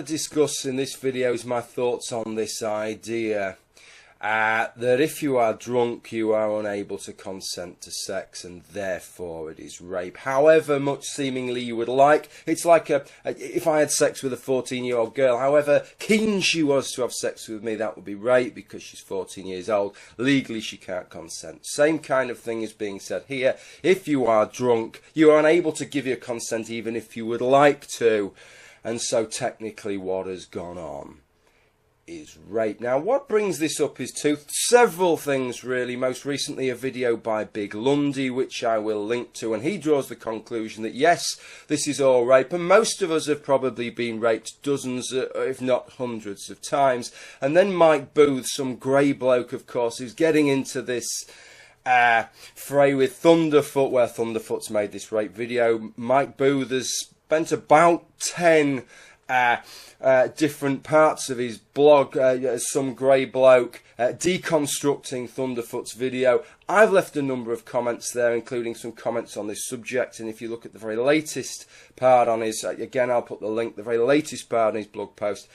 to discuss in this video is my thoughts on this idea that if you are drunk, you are unable to consent to sex and therefore it is rape. However much seemingly you would like. It's like if I had sex with a 14-year-old girl, however keen she was to have sex with me, that would be rape because she's 14 years old. Legally she can't consent. Same kind of thing is being said here. If you are drunk, you are unable to give your consent even if you would like to. And so technically what has gone on is rape. Now what brings this up is several things really. Most recently a video by Big Lundi which I will link to, and he draws the conclusion that yes, this is all rape, and most of us have probably been raped dozens if not hundreds of times. And then Mike Booth, some grey bloke of course, who's getting into this fray with Thunderfoot, where Thunderfoot's made this rape video. Mike Booth has spent about 10 different parts of his blog, Some Grey Bloke, deconstructing Thunderfoot's video. I've left a number of comments there, including some comments on this subject, and if you look at the very latest part on his, again I'll put the link, the very latest part on his blog post,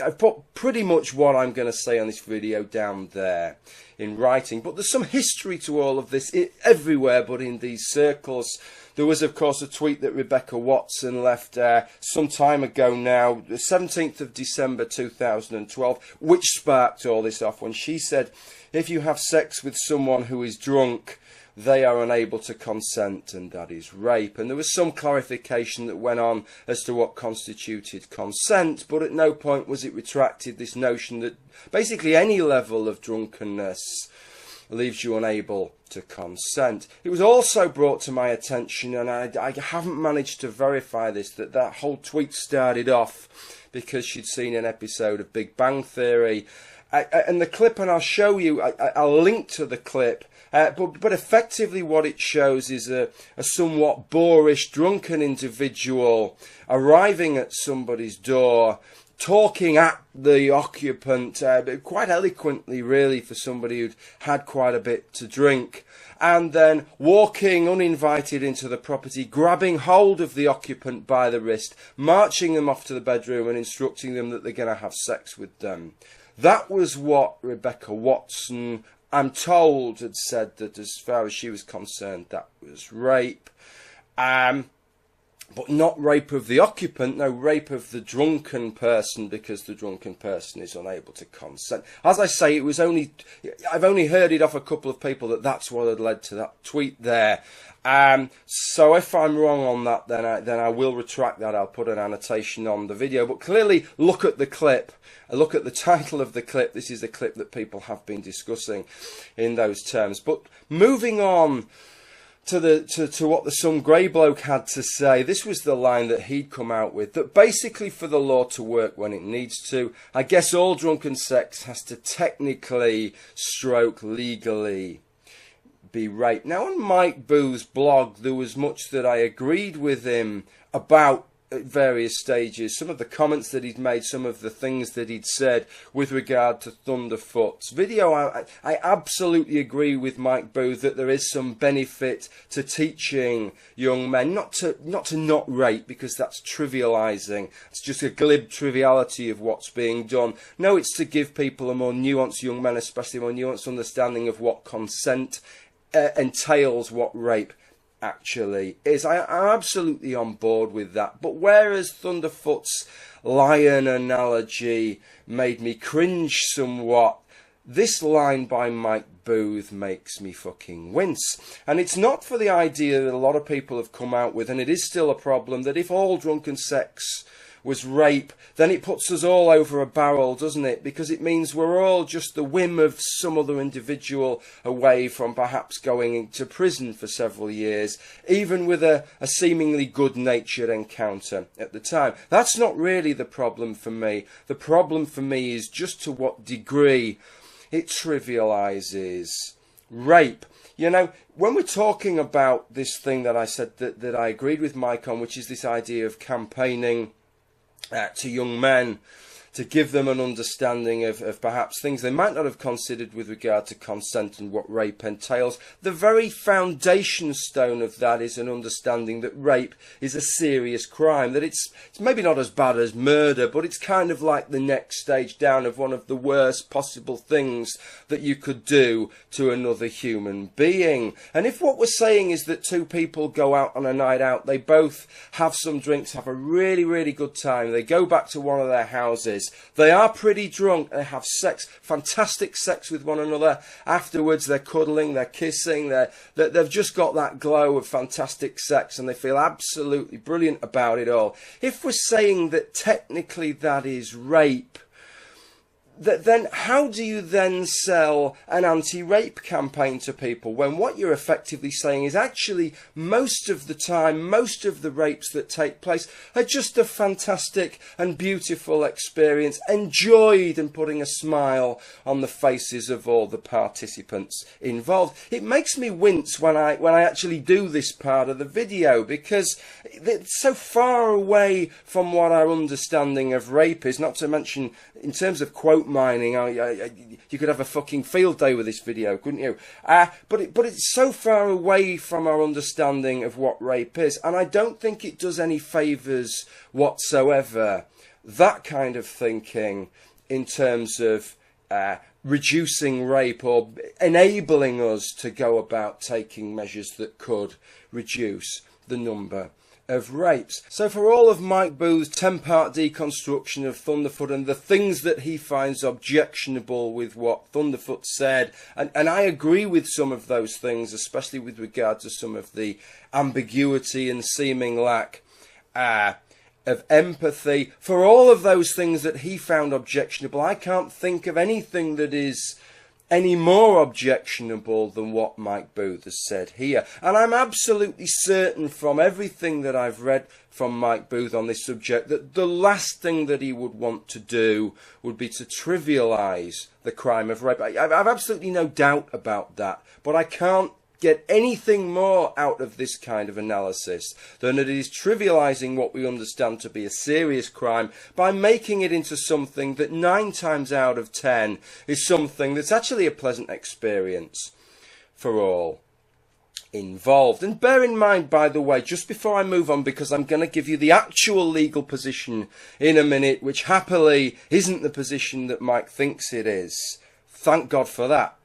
I've put pretty much what I'm going to say on this video down there in writing. But there's some history to all of this everywhere but in these circles. There was, of course, a tweet that Rebecca Watson left some time ago now, the 17th of December 2012, which sparked all this off when she said, if you have sex with someone who is drunk, they are unable to consent, and that is rape. And there was some clarification that went on as to what constituted consent, but at no point was it retracted, this notion that basically any level of drunkenness leaves you unable to consent. It was also brought to my attention, and I haven't managed to verify this, that whole tweet started off because she'd seen an episode of Big Bang Theory. And the clip, and I'll show you, I'll link to the clip, but effectively what it shows is a somewhat boorish, drunken individual arriving at somebody's door, talking at the occupant, quite eloquently really for somebody who'd had quite a bit to drink, and then walking uninvited into the property, grabbing hold of the occupant by the wrist, marching them off to the bedroom and instructing them that they're going to have sex with them. That was what Rebecca Watson, I'm told, had said, that as far as she was concerned, that was rape. But not rape of the occupant, no, rape of the drunken person, because the drunken person is unable to consent. As I say, I've only heard it off a couple of people that that's what had led to that tweet there. So if I'm wrong on that, then I will retract that. I'll put an annotation on the video. But clearly, look at the clip. Look at the title of the clip. This is the clip that people have been discussing in those terms. But moving on to what the Some Grey Bloke had to say, this was the line that he'd come out with, that basically for the law to work when it needs to, I guess all drunken sex has to technically, stroke legally, be rape. Now on Mike Booth's blog there was much that I agreed with him about at various stages, some of the comments that he'd made, some of the things that he'd said with regard to Thunderfoot's video. I absolutely agree with Mike Booth that there is some benefit to teaching young men not to rape, because that's trivialising. It's just a glib triviality of what's being done. No, it's to give people a more nuanced, young men especially, a more nuanced understanding of what consent entails, what rape actually is. I'm absolutely on board with that. But whereas Thunderfoot's lion analogy made me cringe somewhat, this line by Mike Booth makes me fucking wince. And it's not for the idea that a lot of people have come out with, and it is still a problem, that if all drunken sex was rape, then it puts us all over a barrel, doesn't it? Because it means we're all just the whim of some other individual away from perhaps going into prison for several years, even with a seemingly good-natured encounter at the time. That's not really the problem for me. The problem for me is just to what degree it trivialises rape. You know, when we're talking about this thing that I said that I agreed with Mike on, which is this idea of campaigning to young men to give them an understanding of perhaps things they might not have considered with regard to consent and what rape entails. The very foundation stone of that is an understanding that rape is a serious crime, that it's maybe not as bad as murder, but it's kind of like the next stage down of one of the worst possible things that you could do to another human being. And if what we're saying is that two people go out on a night out, they both have some drinks, have a really, really good time, they go back to one of their houses, they are pretty drunk, they have sex, fantastic sex with one another, afterwards they're cuddling, they're kissing, they've just got that glow of fantastic sex and they feel absolutely brilliant about it all. If we're saying that technically that is rape, then how do you then sell an anti-rape campaign to people when what you're effectively saying is actually most of the time, most of the rapes that take place are just a fantastic and beautiful experience, enjoyed and putting a smile on the faces of all the participants involved. It makes me wince when I actually do this part of the video, because it's so far away from what our understanding of rape is, not to mention in terms of quote mining, you could have a fucking field day with this video, couldn't you? But it's so far away from our understanding of what rape is, and I don't think it does any favours whatsoever, that kind of thinking, in terms of reducing rape or enabling us to go about taking measures that could reduce the number of rapes. So for all of Mike Booth's 10-part deconstruction of Thunderfoot and the things that he finds objectionable with what Thunderfoot said, and I agree with some of those things, especially with regard to some of the ambiguity and seeming lack of empathy, for all of those things that he found objectionable, I can't think of anything that is any more objectionable than what Mike Booth has said here. And I'm absolutely certain from everything that I've read from Mike Booth on this subject that the last thing that he would want to do would be to trivialise the crime of rape. I've absolutely no doubt about that, but I can't get anything more out of this kind of analysis than it is trivialising what we understand to be a serious crime by making it into something that 9 times out of 10 is something that's actually a pleasant experience for all involved. And bear in mind, by the way, just before I move on, because I'm going to give you the actual legal position in a minute, which happily isn't the position that Mike thinks it is. Thank God for that.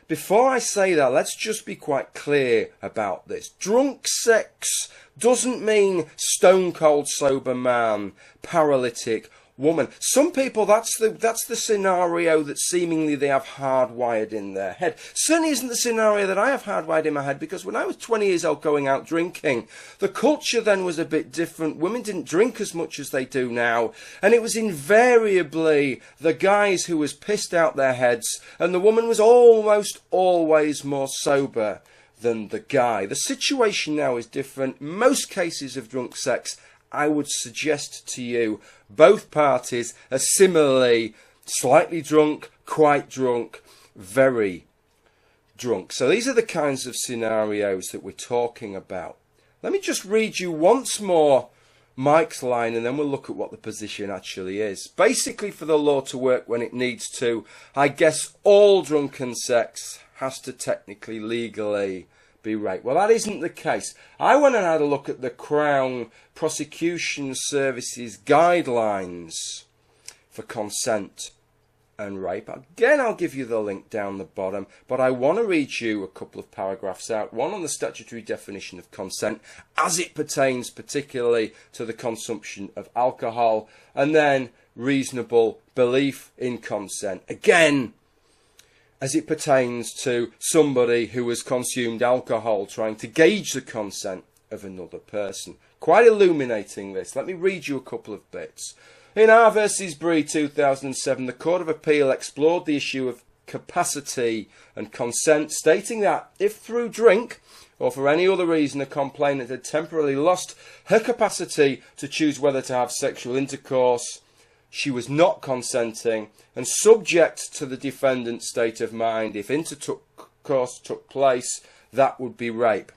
Before I say that, let's just be quite clear about this. Drunk sex doesn't mean stone cold sober man, paralytic woman. Some people, that's the scenario that seemingly they have hardwired in their head. Certainly isn't the scenario that I have hardwired in my head, because when I was 20 years old going out drinking, the culture then was a bit different. Women didn't drink as much as they do now, and it was invariably the guys who was pissed out their heads, and the woman was almost always more sober than the guy. The situation now is different. Most cases of drunk sex, I would suggest to you, both parties are similarly slightly drunk, quite drunk, very drunk. So these are the kinds of scenarios that we're talking about. Let me just read you once more Mike's line, and then we'll look at what the position actually is. Basically, for the law to work when it needs to, I guess all drunken sex has to technically, legally be rape. Well, that isn't the case. I went and had a look at the Crown Prosecution Service's guidelines for consent and rape. Again, I'll give you the link down the bottom, but I want to read you a couple of paragraphs out. One on the statutory definition of consent as it pertains particularly to the consumption of alcohol, and then reasonable belief in consent. Again, as it pertains to somebody who has consumed alcohol, trying to gauge the consent of another person. Quite illuminating this. Let me read you a couple of bits. In R v Bree 2007, the Court of Appeal explored the issue of capacity and consent, stating that if through drink or for any other reason a complainant had temporarily lost her capacity to choose whether to have sexual intercourse, she was not consenting and subject to the defendant's state of mind. If intercourse took place, that would be rape.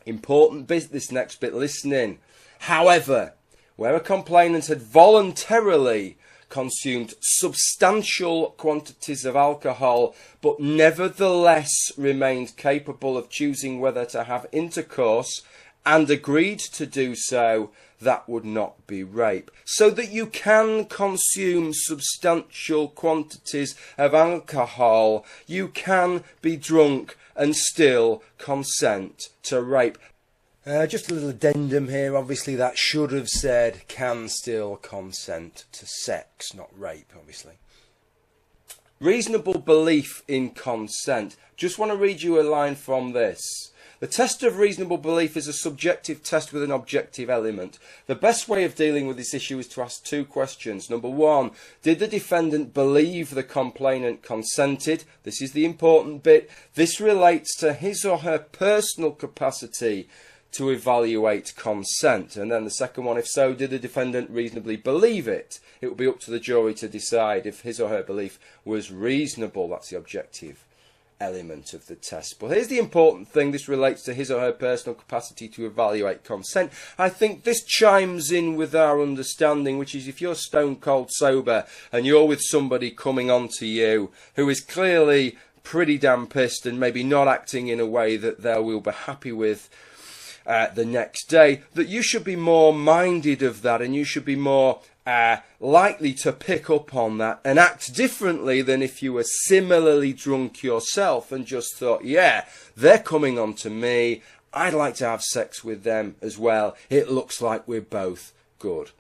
Important bit, this next bit, listen in. However, where a complainant had voluntarily consumed substantial quantities of alcohol, but nevertheless remained capable of choosing whether to have intercourse and agreed to do so, that would not be rape. So that you can consume substantial quantities of alcohol, you can be drunk and still consent to rape. Just a little addendum here, obviously that should have said can still consent to sex, not rape, obviously. Reasonable belief in consent. Just want to read you a line from this. The test of reasonable belief is a subjective test with an objective element. The best way of dealing with this issue is to ask two questions. Number one, did the defendant believe the complainant consented? This is the important bit. This relates to his or her personal capacity to evaluate consent. And then the second one, if so, did the defendant reasonably believe it? It will be up to the jury to decide if his or her belief was reasonable. That's the objective element of the test. But here's the important thing. This relates to his or her personal capacity to evaluate consent. I think this chimes in with our understanding, which is if you're stone cold sober and you're with somebody coming on to you who is clearly pretty damn pissed and maybe not acting in a way that they will be happy with the next day, that you should be more minded of that, and you should be more likely to pick up on that and act differently than if you were similarly drunk yourself and just thought, yeah, they're coming on to me, I'd like to have sex with them as well, it looks like we're both good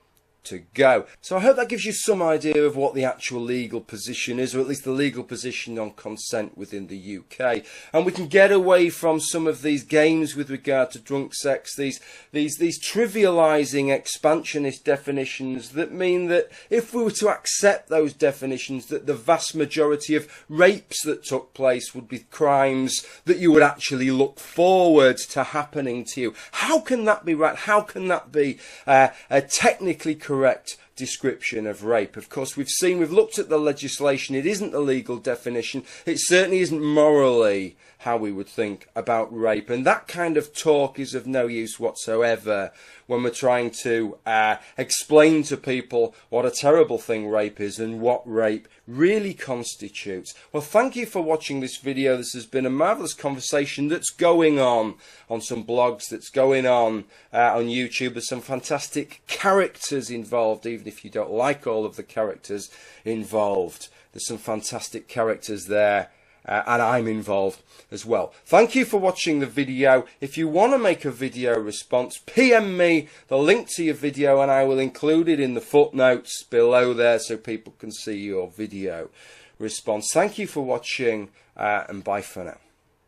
to go. So I hope that gives you some idea of what the actual legal position is, or at least the legal position on consent within the UK, and we can get away from some of these games with regard to drunk sex, these trivializing expansionist definitions that mean that if we were to accept those definitions, that the vast majority of rapes that took place would be crimes that you would actually look forward to happening to you. How can that be right? How can that be a technically correct description of rape? Of course, we've looked at the legislation. It isn't the legal definition. It certainly isn't morally how we would think about rape, and that kind of talk is of no use whatsoever when we're trying to explain to people what a terrible thing rape is and what rape really constitutes. Well, thank you for watching this video. This has been a marvellous conversation that's going on some blogs, that's going on YouTube. There's some fantastic characters involved, even if you don't like all of the characters involved. There's some fantastic characters there. And I'm involved as well. Thank you for watching the video. If you want to make a video response, PM me the link to your video and I will include it in the footnotes below there so people can see your video response. Thank you for watching and bye for now.